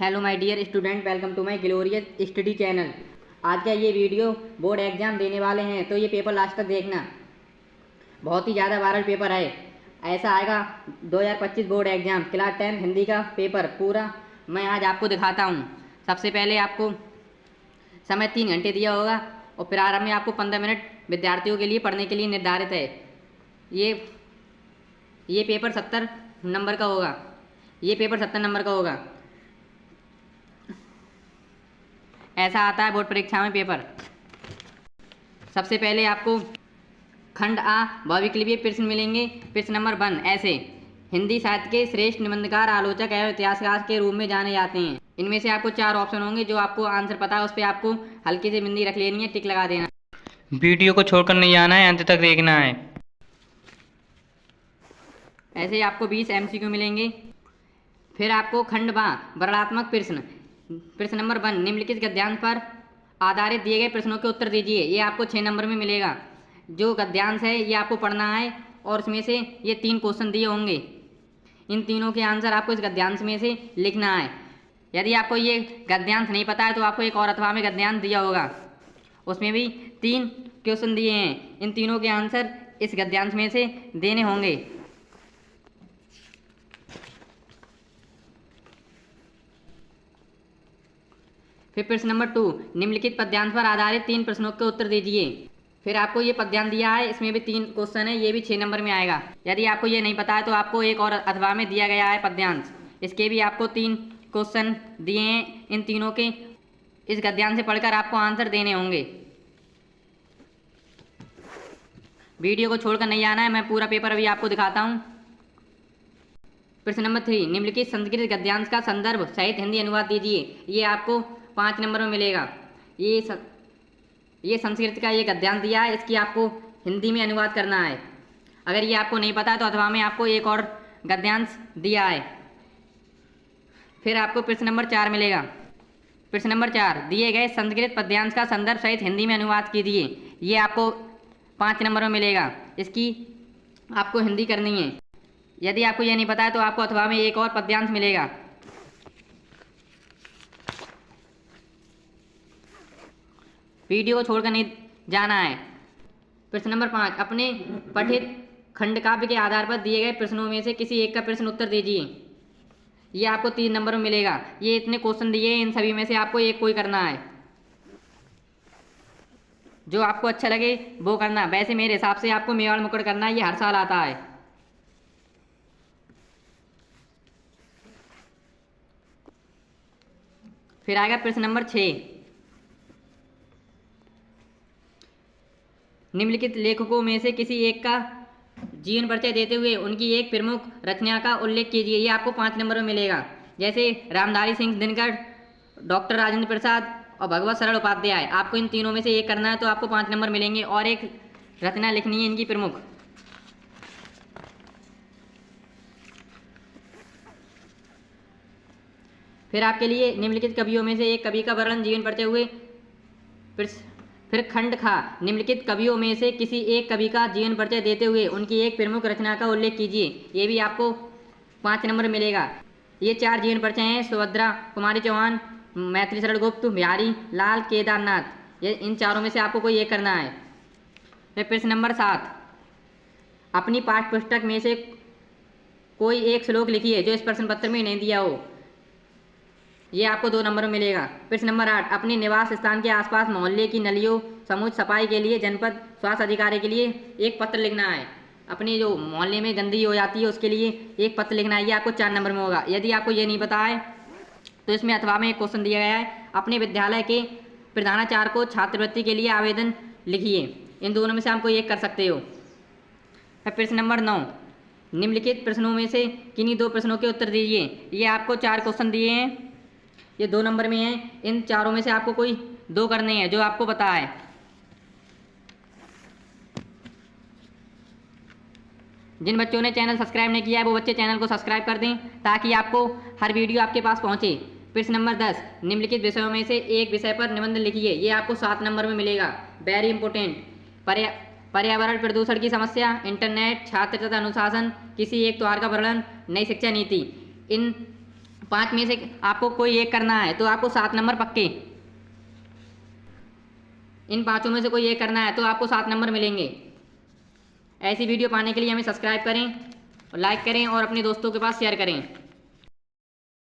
Hello my dear student, welcome to my glorious study channel. आज का ये video board exam देने वाले हैं तो ये पेपर लास्ट तक देखना। बहुत ही ज़्यादा वायरल पेपर है। ऐसा आएगा 2025 बोर्ड एग्जाम क्लास 10 हिंदी का पेपर पूरा मैं आज आपको दिखाता हूँ। सबसे पहले आपको समय 3 घंटे दिया होगा और प्रारंभ में आपको 15 मिनट विद्यार्थियों के लिए पढ़ने के लिए निर्धारित है। ये पेपर 70 नंबर का होगा। ये पेपर 70 नंबर का होगा। ऐसा आता है बोर्ड परीक्षा में पेपर। सबसे पहले आपको खंड आ भविक्लिवीय प्रश्न मिलेंगे। प्रश्न नंबर 1 ऐसे हिंदी साहित्य के श्रेष्ठ निबंधकार, आलोचक एवं इतिहासकार के रूप में जाने जाते हैं। इनमें से आपको 4 ऑप्शन होंगे। जो आपको आंसर पता है उस पर आपको हल्की से बिंदी रख लेनी है, टिक लगा देना। वीडियो को छोड़कर नहीं जाना है, अंत तक देखना है। ऐसे ही आपको 20 MCQ मिलेंगे। फिर आपको खंड बा वर्णनात्मक प्रश्न। प्रश्न नंबर 1 निम्नलिखित गद्यांश पर आधारित दिए गए प्रश्नों के उत्तर दीजिए। ये आपको 6 नंबर में मिलेगा। जो गद्यांश है ये आपको पढ़ना है और इसमें से ये 3 क्वेश्चन दिए होंगे। इन तीनों के आंसर आपको इस गद्यांश में से लिखना है। यदि आपको ये गद्यांश नहीं पता है तो आपको एक और अथवा में गद्यांश दिया होगा, उसमें भी 3 क्वेश्चन दिए हैं। इन तीनों के आंसर इस गद्यांश में से देने होंगे। फिर प्रश्न नंबर 2 निम्नलिखित पद्यांश पर आधारित 3 प्रश्नों के उत्तर दीजिए। फिर आपको ये पद्यांश दिया है, इसमें भी 3 क्वेश्चन है। ये भी 6 नंबर में आएगा। यदि आपको ये नहीं पता है तो आपको एक और अथवा में दिया गया है पद्यांश, इसके भी आपको 3 क्वेश्चन दिए हैं। इन तीनों के इस गद्यांश से पढ़कर आपको आंसर देने होंगे। वीडियो को छोड़कर नहीं आना है, मैं पूरा पेपर अभी आपको दिखाता हूँ। प्रश्न नंबर 3 निम्नलिखित संस्कृत गद्यांश का संदर्भ सहित हिंदी अनुवाद दीजिए। ये आपको 5 नंबर में मिलेगा। ये संस्कृत का ये गद्यांश दिया है, इसकी आपको हिंदी में अनुवाद करना है। अगर ये आपको नहीं पता है तो अथवा में आपको एक और गद्यांश दिया है। फिर आपको प्रश्न नंबर 4 मिलेगा। प्रश्न नंबर 4 दिए गए संस्कृत पद्यांश का संदर्भ सहित हिंदी में अनुवाद कीजिए। ये आपको 5 नंबर में मिलेगा। इसकी आपको हिंदी करनी है। यदि आपको ये नहीं पता है तो आपको अथवा में एक और पद्यांश मिलेगा। वीडियो को छोड़कर नहीं जाना है। प्रश्न नंबर 5 अपने पठित खंड काव्य के आधार पर दिए गए प्रश्नों में से किसी एक का प्रश्न उत्तर दीजिए। ये आपको 3 नंबर में मिलेगा। ये इतने क्वेश्चन दिए हैं, इन सभी में से आपको एक कोई करना है। जो आपको अच्छा लगे वो करना। वैसे मेरे हिसाब से आपको मेवाड़ मुकुट करना है, ये हर साल आता है। फिर आएगा प्रश्न नंबर 6 निम्नलिखित लेखकों में से किसी एक का जीवन परिचय देते हुए उनकी एक प्रमुख रचना का उल्लेख कीजिए। ये आपको 5 नंबर में मिलेगा। जैसे रामधारी सिंह दिनकर, डॉक्टर राजेंद्र प्रसाद और भगवत सरल उपाध्याय। आपको इन तीनों में से एक करना है तो आपको 5 नंबर मिलेंगे और एक रचना लिखनी है इनकी प्रमुख। फिर आपके लिए निम्नलिखित कवियों में से एक कवि का वर्णन जीवन परिचय हुए। फिर खंड खा निम्नलिखित कवियों में से किसी एक कवि का जीवन परिचय देते हुए उनकी एक प्रमुख रचना का उल्लेख कीजिए। ये भी आपको 5 नंबर मिलेगा। ये 4 जीवन परिचय हैं: सुभद्रा कुमारी चौहान, मैथिली शरण गुप्त, बिहारी लाल, केदारनाथ। ये इन चारों में से आपको कोई एक करना है। फिर प्रश्न नंबर 7 अपनी पाठ्य पुस्तक में से कोई एक श्लोक लिखिए जो इस प्रश्न पत्र में नहीं दिया हो। ये आपको 2 नंबर में मिलेगा। प्रश्न नंबर 8 अपने निवास स्थान के आसपास मोहल्ले की नलियों समुचित सफाई के लिए जनपद स्वास्थ्य अधिकारी के लिए एक पत्र लिखना है। अपनी जो मोहल्ले में गंदगी हो जाती है उसके लिए एक पत्र लिखना है। ये आपको 4 नंबर में होगा। यदि आपको ये नहीं पता है तो इसमें अथवा में एक क्वेश्चन दिया गया है, अपने विद्यालय के प्रधानाचार्य को छात्रवृत्ति के लिए आवेदन लिखिए। इन दोनों में से आपको एक कर सकते हो। प्रश्न नंबर 9 निम्नलिखित प्रश्नों में से किन्हीं 2 प्रश्नों के उत्तर दीजिए। ये आपको 4 क्वेश्चन दिए हैं, ये 2 नंबर में हैं। इन चारों में से आपको कोई 2 करने हैं जो आपको पता है। जिन बच्चों ने चैनल सब्सक्राइब नहीं किया है वो बच्चे चैनल को सब्सक्राइब कर दें ताकि आपको हर वीडियो आपके पास पहुंचे। प्रश्न नंबर 10 निम्नलिखित विषयों में से एक विषय पर निबंध लिखिए। ये आपको 7 नंबर में मिलेगा। Very important. पर्यावरण प्रदूषण की समस्या, इंटरनेट, छात्र तथा अनुशासन, किसी एक त्योहार का वर्णन, नई शिक्षा नीति। इन 5 में से आपको कोई एक करना है तो आपको 7 नंबर पक्के, इन 5 में से कोई एक करना है तो आपको 7 नंबर मिलेंगे। ऐसी वीडियो पाने के लिए हमें सब्सक्राइब करें और लाइक करें और अपने दोस्तों के पास शेयर करें।